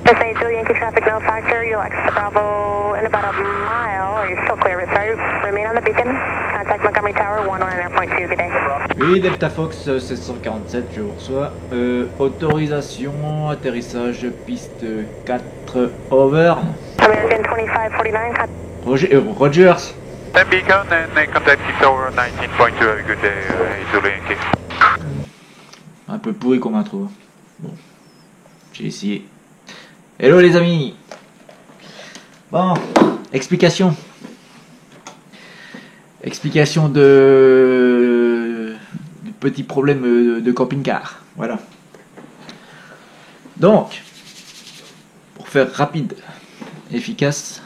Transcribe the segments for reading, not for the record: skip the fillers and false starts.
SA Yankee traffic no factor, you'll exit the Bravo in about a mile, or you're still clear, but sorry, remain on the beacon, contact Montgomery Tower, 119.2, good day. Oui, Delta Fox 747, je vous reçois. Autorisation, atterrissage, piste 4, over. American 2549, Rogers. Then beacon and contact Tower 19.2, have a good day, Zulu Yankee. Un peu pourri comme intro. Bon, j'ai essayé. Hello les amis. Bon, explication. Explication du petit problème de camping-car. Voilà. Donc, pour faire rapide, efficace,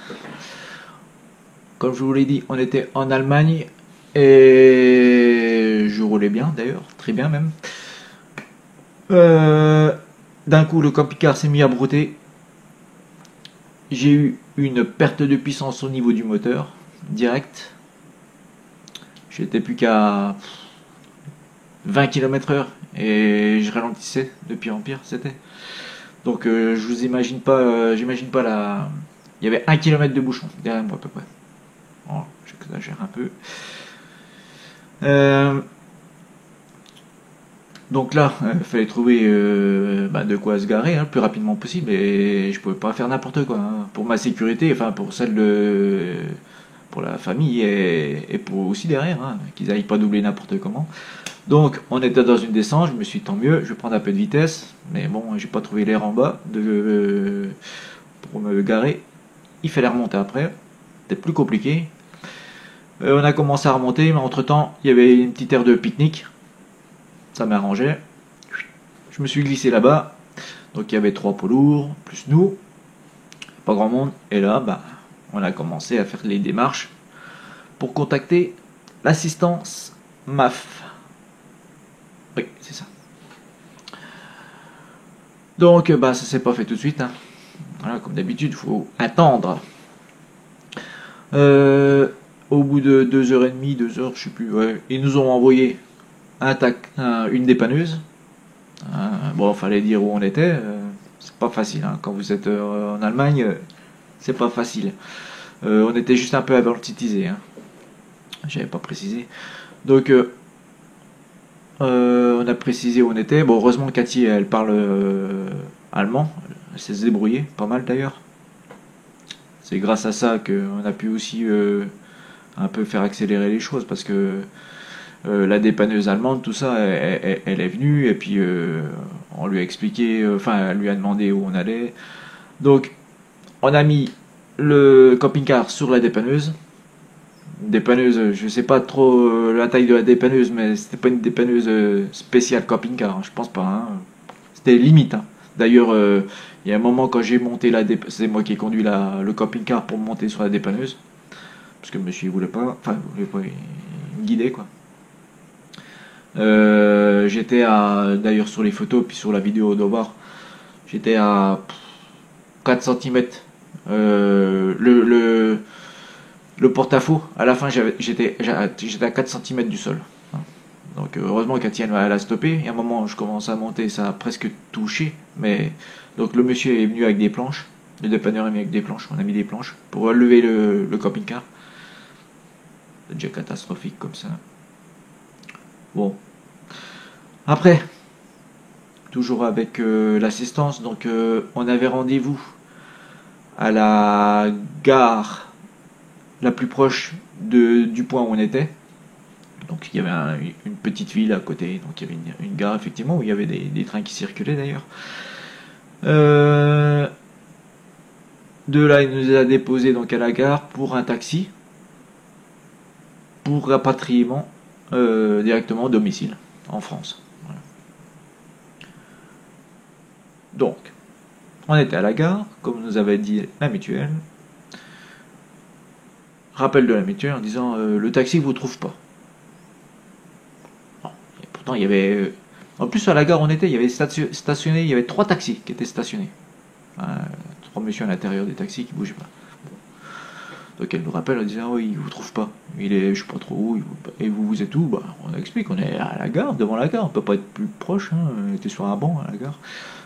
comme je vous l'ai dit, on était en Allemagne et je roulais bien d'ailleurs, très bien même. D'un coup, le camping-car s'est mis à brouter. J'ai eu une perte de puissance au niveau du moteur, direct. J'étais plus qu'à 20 km/h et je ralentissais de pire en pire, c'était. Donc je vous imagine pas, j'imagine pas la. Il y avait 1 km de bouchon derrière moi à peu près. Oh, j'exagère un peu. Donc là, il fallait trouver de quoi se garer le plus rapidement possible et je pouvais pas faire n'importe quoi. Pour ma sécurité, enfin pour celle pour la famille et pour aussi derrière, qu'ils n'aillent pas doubler n'importe comment. Donc on était dans une descente, je me suis dit tant mieux, je vais prendre un peu de vitesse, mais bon, j'ai pas trouvé l'air en bas pour me garer. Il fallait remonter après, c'était plus compliqué. On a commencé à remonter, mais entre temps, il y avait une petite aire de pique-nique. Ça m'arrangeait. Je me suis glissé là-bas. Donc il y avait 3 poids lourds, plus nous. Pas grand monde. Et là, on a commencé à faire les démarches pour contacter l'assistance MAF. Oui, c'est ça. Donc ça s'est pas fait tout de suite. Voilà, comme d'habitude, il faut attendre. Au bout de 2h30, 2h, je sais plus, ils nous ont envoyé une dépanneuse. Bon, fallait dire où on était. C'est pas facile quand vous êtes en Allemagne. C'est pas facile. On était juste un peu avertisé. J'avais pas précisé. Donc on a précisé où on était. Bon, heureusement Cathy, elle parle allemand. Elle sait se débrouiller, pas mal d'ailleurs. C'est grâce à ça qu'on a pu aussi un peu faire accélérer les choses parce que la dépanneuse allemande, tout ça, elle est venue et puis on lui a expliqué, elle lui a demandé où on allait. Donc, on a mis le camping-car sur la dépanneuse. Dépanneuse, je sais pas trop la taille de la dépanneuse, mais c'était pas une dépanneuse spéciale camping-car, je pense pas. C'était limite. D'ailleurs, il y a un moment quand j'ai monté c'est moi qui ai conduit le camping-car pour monter sur la dépanneuse, parce que le monsieur il voulait pas, il me guidait quoi. J'étais d'ailleurs sur les photos puis sur la vidéo de voir, j'étais à 4 cm. Le porte-à-faux, à la fin j'étais à 4 cm du sol. Donc heureusement Cathy elle a stoppé. Et à un moment je commence à monter, ça a presque touché. Mais donc le monsieur est venu avec des planches, le dépanneur est venu avec des planches. On a mis des planches pour relever le camping-car. C'est déjà catastrophique comme ça. Bon. Après, toujours avec l'assistance, donc on avait rendez-vous à la gare la plus proche du point où on était. Donc il y avait une petite ville à côté, donc il y avait une gare effectivement où il y avait des trains qui circulaient d'ailleurs. De là, il nous a déposé donc à la gare pour un taxi pour rapatriement directement au domicile en France. Voilà. Donc, on était à la gare, comme nous avait dit la mutuelle. Rappel de la mutuelle en disant le taxi vous trouve pas. Bon, et pourtant il y avait en plus à la gare on était, il y avait stationné, il y avait 3 taxis qui étaient stationnés. 3 messieurs à l'intérieur des taxis qui bougeaient pas. Bon. Donc elle nous rappelle en disant oui, il vous trouve pas. Il est, je sais pas trop où, et vous êtes où? Bah, on explique, on est à la gare, devant la gare, on peut pas être plus proche, hein. On était sur un banc à la gare.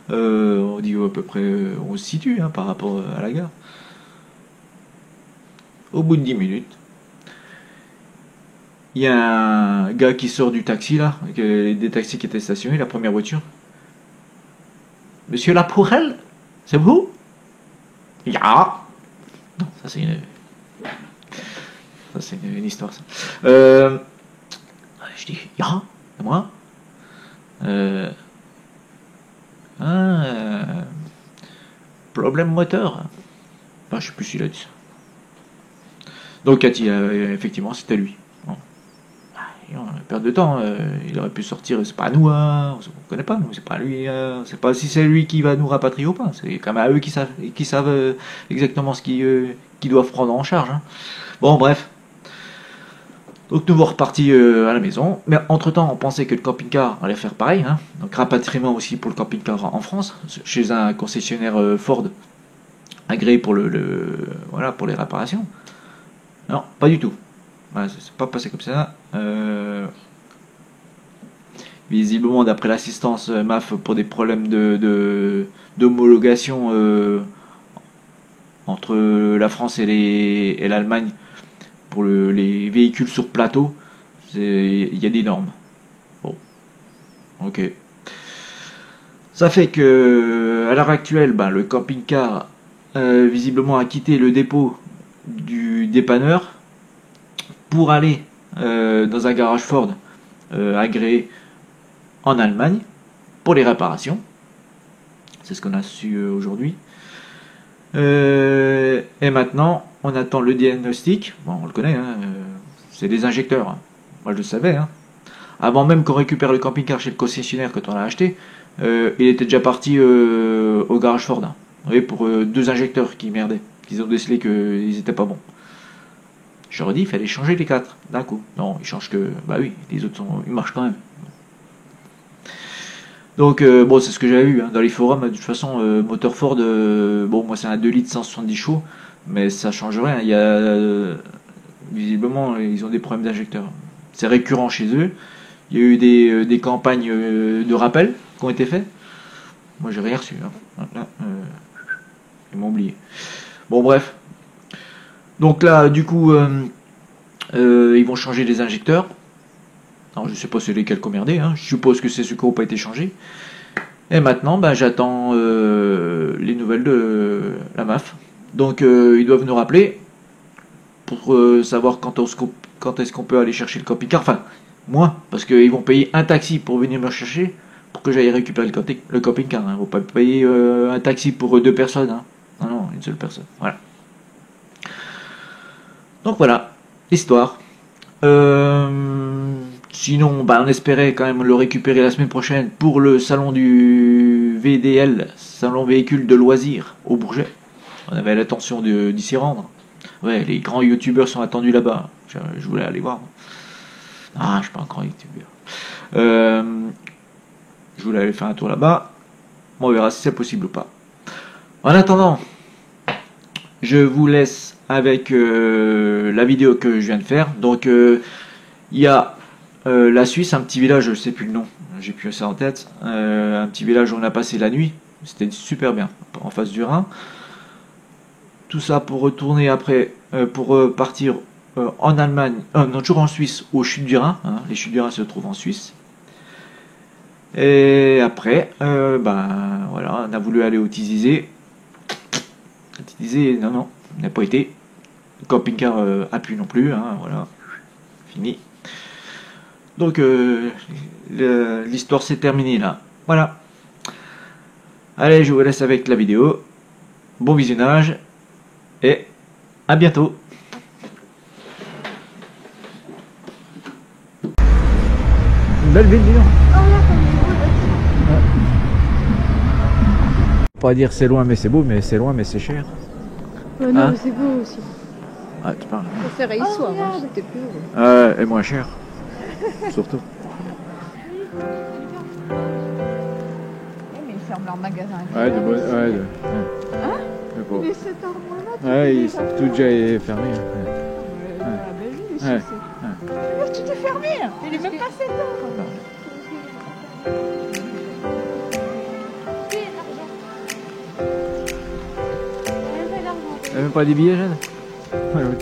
On dit à peu près, on se situe hein, par rapport à la gare. Au bout de 10 minutes, il y a un gars qui sort du taxi là, des taxis qui étaient stationnés, la première voiture. Monsieur Lapourelle, c'est vous? Ya. Non, ça c'est une histoire ça. Je dis ya, c'est moi. Problème moteur. Enfin, je sais plus s'il a dit ça. Donc Cathy, effectivement, c'était lui. Bon. Perte de temps, il aurait pu sortir, c'est pas à nous, hein, on connaît pas, nous, c'est pas lui, c'est pas si c'est lui qui va nous rapatrier ou pas, c'est quand même à eux qui savent exactement ce qu'ils doivent prendre en charge. Hein. Bon, bref. Donc nous sommes repartis à la maison, mais entre temps on pensait que le camping-car allait faire pareil, hein. Donc rapatriement aussi pour le camping-car en France, chez un concessionnaire Ford agréé pour voilà, pour les réparations. Non, pas du tout. Voilà, c'est pas passé comme ça. Visiblement, d'après l'assistance MAF, pour des problèmes d'homologation entre la France et l'Allemagne, pour les véhicules sur plateau, il y a des normes. Bon, ok. Ça fait que à l'heure actuelle, le camping-car visiblement a quitté le dépôt du dépanneur pour aller dans un garage Ford agréé en Allemagne pour les réparations. C'est ce qu'on a su aujourd'hui. Et maintenant, on attend le diagnostic. Bon, on le connaît, hein, c'est des injecteurs. Hein. Moi, je le savais. Hein. Avant même qu'on récupère le camping-car chez le concessionnaire quand on l'a acheté, il était déjà parti au garage Ford. Hein. Vous voyez, pour 2 injecteurs qui merdaient. Ils ont décelé qu'ils étaient pas bons. J'aurais dit, il fallait changer les 4 d'un coup. Non, ils changent que... Bah oui, les autres ils marchent quand même. Donc, bon, c'est ce que j'avais vu hein, dans les forums. De toute façon, moteur Ford, bon, moi c'est un 2 litres 170 chevaux, mais ça change rien. Il y a, visiblement, ils ont des problèmes d'injecteurs. C'est récurrent chez eux. Il y a eu des campagnes de rappel qui ont été faites. Moi, j'ai rien reçu. Hein. Là, ils m'ont oublié. Bon, bref. Donc là, du coup, ils vont changer les injecteurs. Alors, je sais pas c'est lesquels commandés, hein. Je suppose que c'est ceux qui n'ont pas été changés. Et maintenant, j'attends les nouvelles de la MAF. Donc, ils doivent nous rappeler pour savoir quand est-ce qu'on peut aller chercher le camping-car. Enfin, moi, parce qu'ils vont payer un taxi pour venir me chercher pour que j'aille récupérer le camping-car. Hein. Ils ne vont pas payer un taxi pour 2 personnes. Hein. Non, une seule personne. Voilà. Donc voilà, l'histoire. Sinon, on espérait quand même le récupérer la semaine prochaine pour le salon du VDL, salon véhicule de loisirs au Bourget. On avait l'intention d'y s'y rendre. Ouais, les grands youtubeurs sont attendus là-bas. Je voulais aller voir. Ah, je suis pas un grand youtubeur. Je voulais aller faire un tour là-bas. Bon, on verra si c'est possible ou pas. En attendant, je vous laisse avec la vidéo que je viens de faire. Donc, il y a la Suisse, un petit village, je sais plus le nom, j'ai plus ça en tête. Un petit village où on a passé la nuit. C'était super bien, en face du Rhin. Tout ça pour retourner après, pour partir en Allemagne, non, toujours en Suisse, aux chutes du Rhin. Hein, les chutes du Rhin se trouvent en Suisse. Et après, voilà, on a voulu aller au Tizizé. Tizizé, non, on n'a pas été. Le camping-car a pu non plus, hein, voilà, fini. Donc, l'histoire s'est terminée là. Voilà. Allez, je vous laisse avec la vidéo. Bon visionnage. Et à bientôt. Une belle ville, dis donc. Pas dire c'est loin mais c'est beau, mais c'est loin mais c'est cher. Non, Hein? mais c'est beau aussi. Ah, tu parles. Je préférais y soir, hein, c'était plus heureux. Et moins cher. Surtout. Mais ils ferment leur magasin. Ouais, de bonne. Ouais, Hein? de beau. Mais cet endroit-là, Ouais, tout déjà est fermé. Ouais. Dans la Belgique, ici, Ouais. c'est... Tout est fermé. Il est même pas 7 heures. T'as même pas des billets, Jeanne? Ouais, ouais.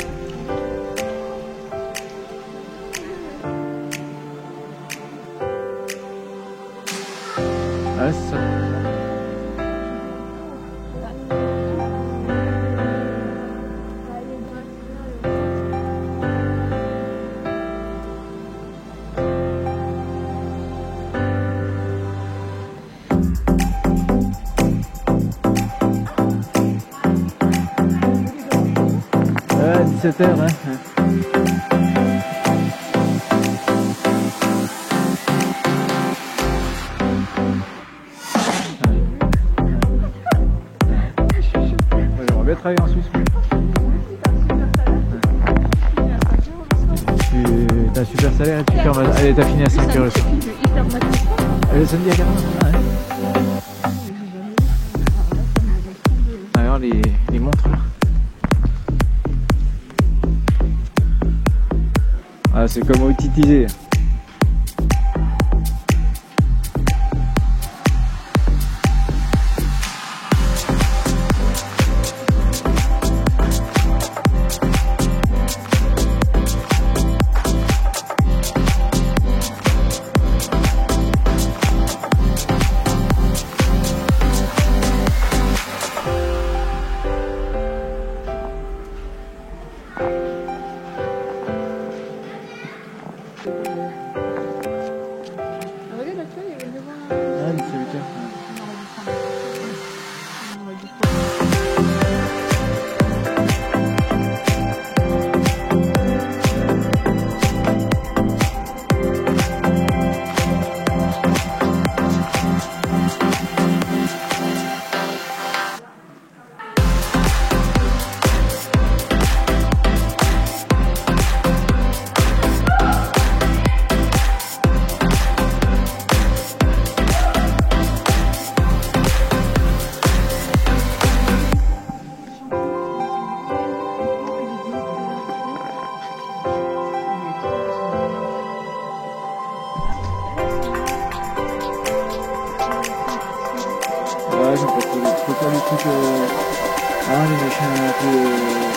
Ah, c'est ça. Ouais, 17h, hein. J'aimerais bien travailler en Suisse. T'as un super salaire et tu fermes. Allez, t'as fini à 5h le soir. Le samedi à 4h. Alors les montres là. Ah, c'est comme au titisé. Regarde, là, tu vois, il y avait devant... Ah, 18h. Ouais, j'en peux pas les trucs. Ah, les machins un peu.